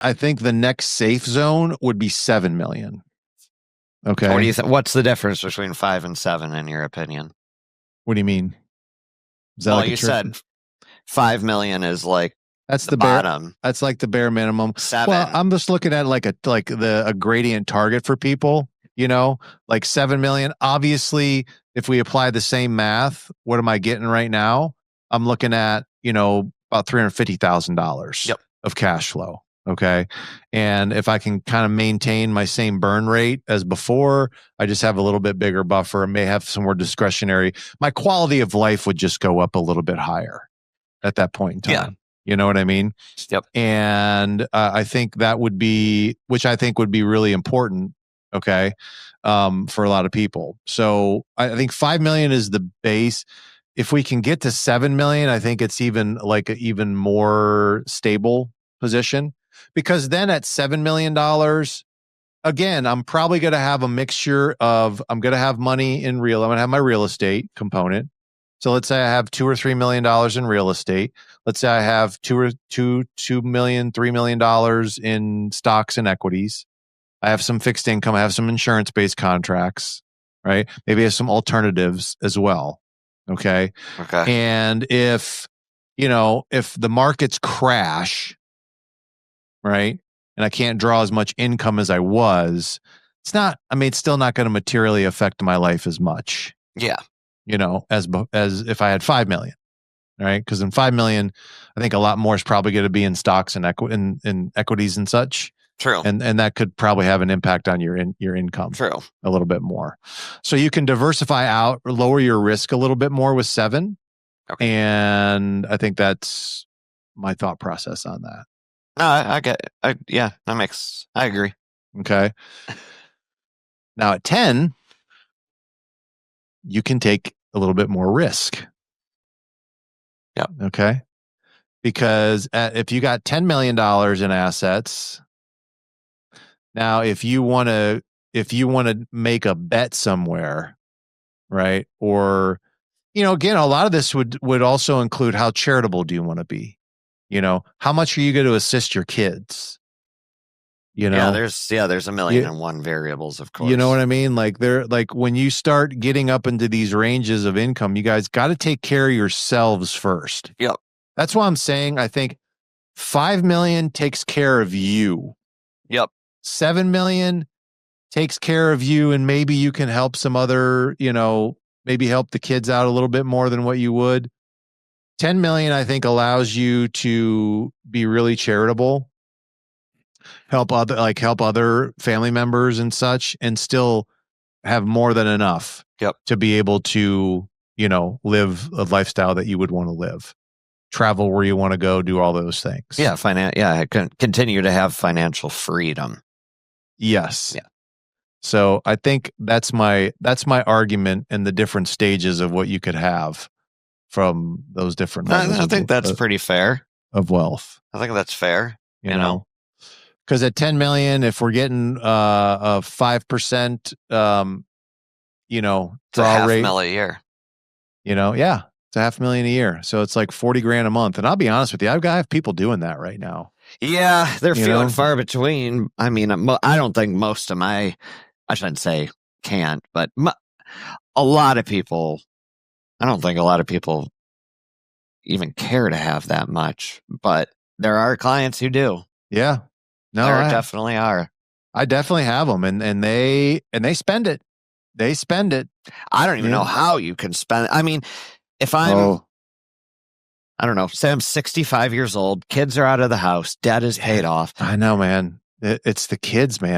I think the next safe zone would be 7 million. Okay. What do you think? What's the difference between 5 and 7 in your opinion? What do you mean? Is that Well, like you said 5 million is like that's the bottom. That's like the bare minimum. 7. Well, I'm just looking at a gradient target for people, like 7 million. Obviously, if we apply the same math, what am I getting right now? I'm looking at, about $350,000 of cash flow. Okay. And if I can kind of maintain my same burn rate as before, I just have a little bit bigger buffer and may have some more discretionary. My quality of life would just go up a little bit higher at that point in time. Yeah. You know what I mean? Yep. And I think that would be, which I think would be really important. Okay. For a lot of people. So I think 5 million is the base. If we can get to 7 million, I think it's even like an even more stable position, because then at $7 million, again, I'm probably going to have a mixture of, I'm going to have money in I'm going to have my real estate component. So let's say I have $2 or $3 million in real estate. Let's say I have $2 million, $3 million in stocks and equities. I have some fixed income. I have some insurance-based contracts, right? Maybe I have some alternatives as well. Okay. And if the markets crash, right, and I can't draw as much income as I was, it's still not going to materially affect my life as much. Yeah. As if I had 5 million, right? Because in 5 million, I think a lot more is probably going to be in stocks and in equities and such. True. And that could probably have an impact on your income. True. A little bit more. So you can diversify out or lower your risk a little bit more with 7. Okay. And I think that's my thought process on that. No, I get it. I agree. Okay. Now at 10, you can take a little bit more risk. Yeah. Okay. Because if you got $10 million in assets, now if you want to make a bet somewhere, right? Or, again, a lot of this would also include how charitable do you want to be? How much are you going to assist your kids? There's a million and one variables, of course. You know what I mean? Like when you start getting up into these ranges of income, you guys got to take care of yourselves first. Yep. That's why I'm saying I think 5 million takes care of you. Yep. 7 million takes care of you, and maybe you can help some other, maybe help the kids out a little bit more than what you would. 10 million, I think, allows you to be really charitable, help other family members and such, and still have more than enough to be able to, live a lifestyle that you would want to live, travel where you want to go, do all those things. Yeah. Continue to have financial freedom. Yes. Yeah. So I think that's my argument in the different stages of what you could have from those different levels. I think that's pretty fair of wealth. I think that's fair. You know, because at 10 million, if we're getting a 5%, it's a half rate, mil a year. It's a $500,000 a year. So it's like $40,000 a month. And I'll be honest with you, I have people doing that right now. Yeah, they're few and far between. I mean, I don't think most of I shouldn't say can't, but a lot of people, I don't think a lot of people even care to have that much, but there are clients who do. Yeah. No, there definitely are. I definitely have them, and they spend it. They spend it. I don't even know how you can spend it. I mean, if I'm, I don't know, say I'm 65 years old, kids are out of the house, debt is paid off. I know, man. It's the kids, man.